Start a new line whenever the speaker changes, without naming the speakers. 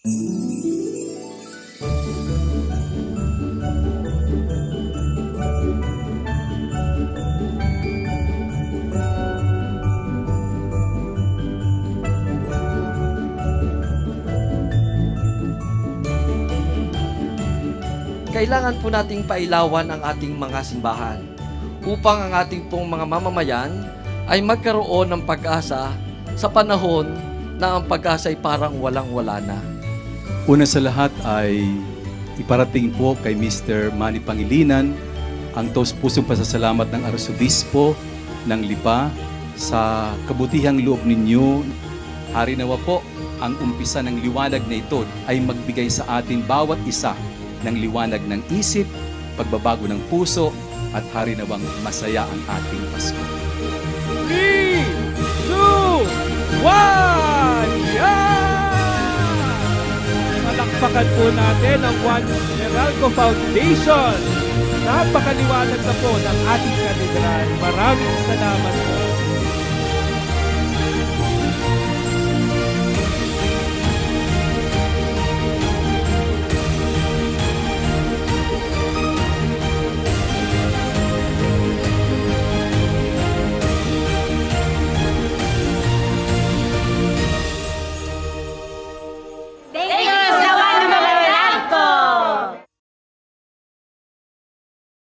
Kailangan po nating pailawan ang ating mga simbahan upang ang ating pong mga mamamayan ay magkaroon ng pag-asa sa panahon na ang pag-asa ay parang walang-wala na.
Una sa lahat ay iparating po kay Mr. Manny Pangilinan ang taus-pusong pasasalamat ng Arsobispo ng Lipa sa kabutihang loob ninyo. Harinawa po ang umpisa ng liwanag na ito ay magbigay sa atin bawat isa ng liwanag ng isip, pagbabago ng puso, at harinawang masaya ang ating Pasko.
3, 2, 1, yan! Palakpakan po natin ang Juan Meralco Foundation. Napakaliwanag na po ng ating katedral. Maraming salamat po.